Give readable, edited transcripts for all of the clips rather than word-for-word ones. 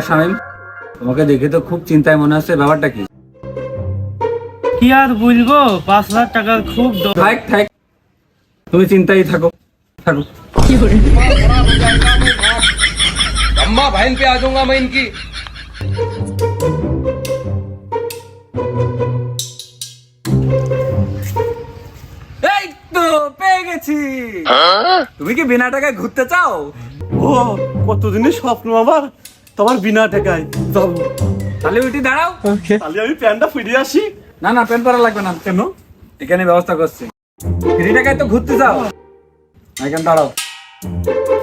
শামিম, তোমাকে দেখে তো খুব চিন্তায় মনে হচ্ছে, ব্যাপারটা কি? কি আর বলবো, 5 লাখ টাকা খুব থাক থাক, তুমি চিন্তায় থাকো থাকো। अम्मा बहन पे आ जाऊंगा मैं इनकी। এই তো পেয়ে গেছি। তুমি কি বিনা টাকায় ঘুরতে চাও? ও কতদিনের স্বপ্ন আমার, তোমার বিনা টাকায় যাবো। তাহলে উঠি দাঁড়াও। তাহলে আমি প্যান্টটা ফিরিয়ে আসি। না না, প্যান্ট পরা লাগবে না। কেন? এখানে ব্যবস্থা করছি। ফ্রি টাকায় তো ঘুরতে চাও, এখানে দাঁড়াও,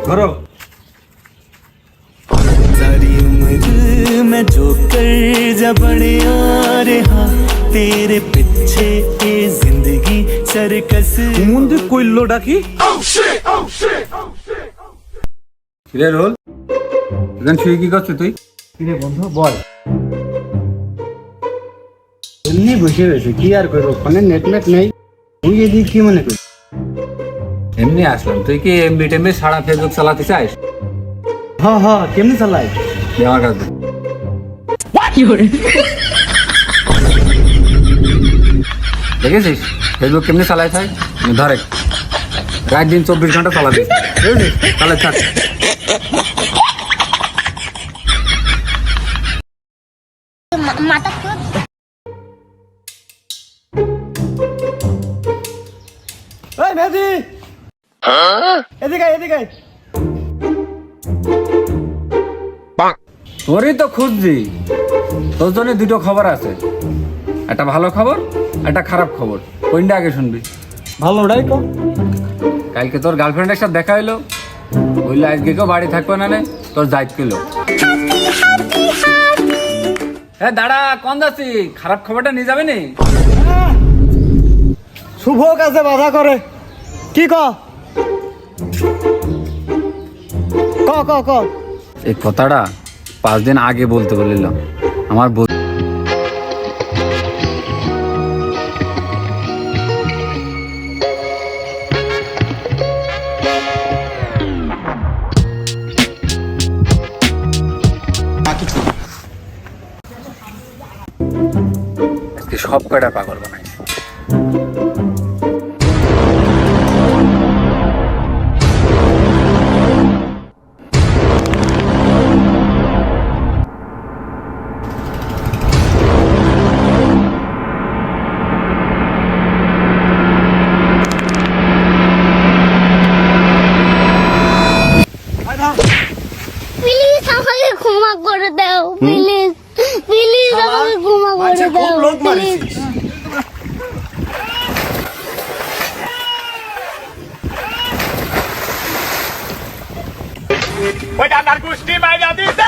ঘুরো। सारी उम्र मैं जो कर जा बड़े यार हाँ तेरे पीछे ये जिंदगी सर्कस মন্দির কইলো ডাকি। কিরে রোল, এখানে শুয়ে কি করছিস তুই? কিরে বন্ধু বল। এমনি বসে রয়েছে, কি আর করবো, ফোনে নেট নেই। তুই এদিকে কি মনে করিস? এমনি আসলাম। তুই কি এমবি টেমবি সারা ফেসবুক চালাতে চাস? হ্যাঁ কেমনি চালাই? দে আমার কাছে দে। দেখেছিস ফেসবুক কেমনি চালাই থাক? ধরে রাত দিন 24 ঘন্টা চালাবি, বুঝলি? তাহলে থাক। এই মেহেদি, এদিকে তোরই তো খুঁজছি। তোর জন্য দুটো খবর আছে, একটা ভালো খবর, একটা খারাপ খবর। কোনটা আগে শুনবি? ভালোটাই কম। কালকে তোর গার্লফ্রেন্ডের সাথে দেখা হইলো, বললো আজকে কেউ বাড়ি থাকবে না নে, তোর যাইত কিলো। হ্যাঁ দাঁড়া, কোন যাচ্ছি? খারাপ খবরটা নিয়ে যাবে নি? শুভ কাজে বাধা করে, কি ক এই কথাটা 5 দিন আগে বলতে বলিলাম। আমার সব কয়টা পাগল বানাইছে। প্লিজ আমাকে ক্ষমা করে দাও, প্লিজ প্লিজ আমাকে ক্ষমা করে দাও, প্লিজ। ওই ডাকার গোষ্ঠী মাইরা দিতে